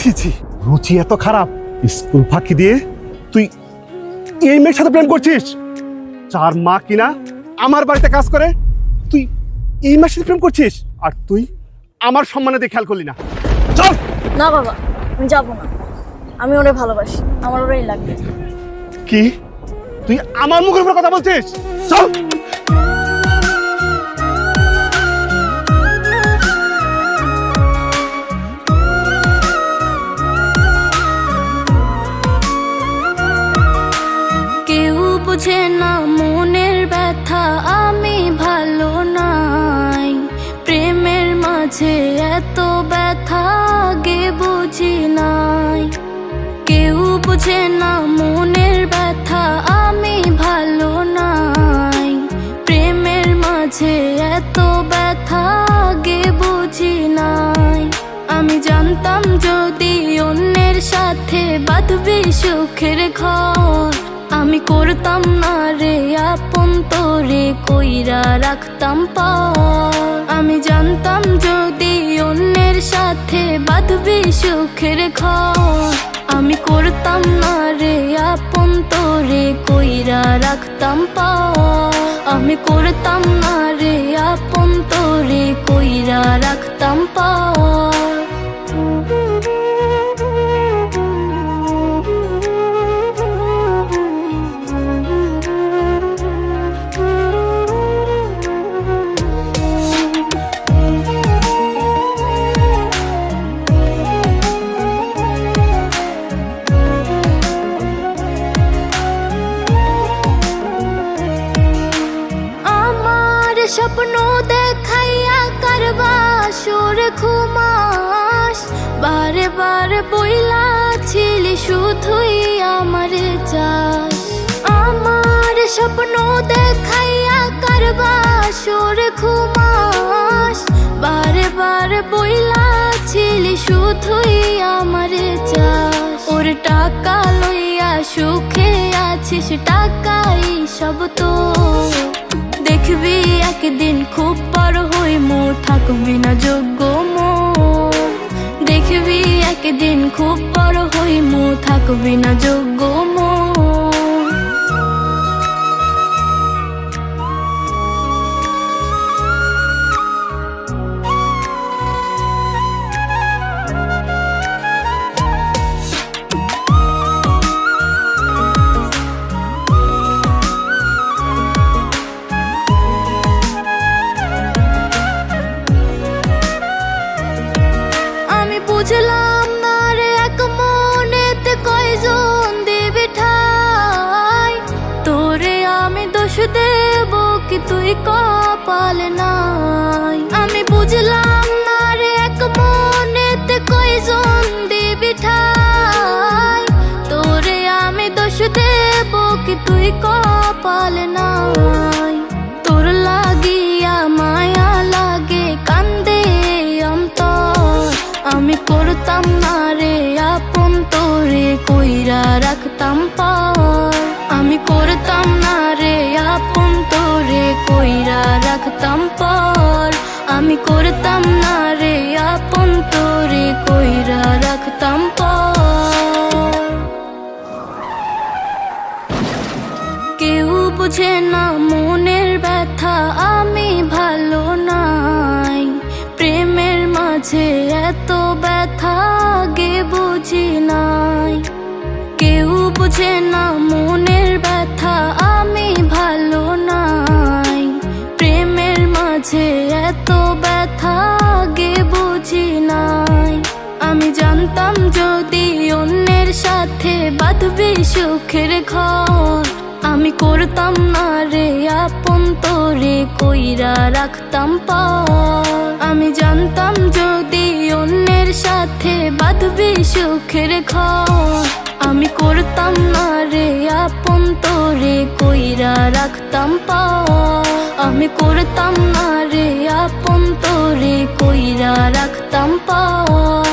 ছি ছি, রুচি এত খারাপ। স্কুল ফাঁকি দিয়ে তুই এই মেয়ের সাথে প্রেম করছিস? যার মা কিনা আমার বাড়িতে কাজ করে, তুই এই মেয়ের সাথে প্রেম করছিস? আর তুই আমার সম্মানে দিয়ে খেয়াল করলি না। চল। না বাবা, আমি যাবো না। আমি ওরে ভালোবাসি, আমার ওরাই লাগবে। কি তুই আমার মুখের উপর কথা বলছিস? চল। কেউ বুঝে না মনের ব্যথা, আমি ভালো নাই। প্রেমের মাঝে এত ব্যথা আগে বুঝি নাই। কেউ বুঝে না মনের ব্যথা, আমি ভালো নাই। প্রেমের মাঝে এত ব্যথা আগে বুঝি নাই। আমি জানতাম যদি অন্যের সাথে বাঁধবি সুখের ঘর, আমি করতাম না রে আপন তোরে কইরা রাখতাম পার। আমি জানতাম যদি অন্যের সাথে বাঁধবি সুখের ঘর, আমি করতাম না রে আপন তোরে কইরা রাখতাম পার। আমি করতাম না রে আপন তোরে কইরা রাখতাম পার। স্বপ্ন দেখাইয়া কারবা সুর ঘুমাস, বারে বারে বইলা ছিলি শুধুই আমারে চাস। আমার স্বপ্ন দেখাইয়া কারবা সুর ঘুমাস, বারে বারে বইলা ছিলি শুধুই আমারে চাস। ওর টাকা লইয়া সুখে আছিস, টাকাই সব তো। দেখবি একদিন খুব বড় হইমু, থাকবি না যোগ্য মো। দেখবি একদিন খুব বড় হইমু, থাকবি না যোগ্য মো। বুঝলাম না রে এক মনেতে কয়জন দেবে ঠাই, তোরে আমি দোষ দেব কি তুই কপাল নাই। আমি বুঝলাম না রে এক মনেতে কয়জন দেবে ঠাই, তোরে আমি দোষ দেব কি তুই কপাল নাই। তোর লাগিয়া মায়া লাগে কান্দে অন্তর, আমি করতাম না রে আপন তোরে কইরা রাখতাম পার। আমি করতাম না রে আপন তোরে কইরা রাখতাম পার। আমি করতাম না রে আপন তোরে কইরা রাখতাম পার। কেউ বুঝে না মনের ব্যথা, আমি ভালো নাই। প্রেমের মাঝে এত ব্যথা আগে বুঝি নাই। কেউ বুঝে না মনের ব্যথা, আমি ভালো নাই। প্রেমের মাঝে এত ব্যথা আগে বুঝি নাই। আমি জানতাম যদি অন্যের সাথে বাঁধবি সুখের ঘর, আমি করতাম না রে আপন তোরে কইরা রাখতাম পার। আমি জানতাম যদি অন্যের সাথে বাঁধবি সুখের ঘর, আমি করতাম না রে আপন তোরে কইরা রাখতাম পার। আমি করতাম না রে আপন তোরে কইরা রাখতাম পার।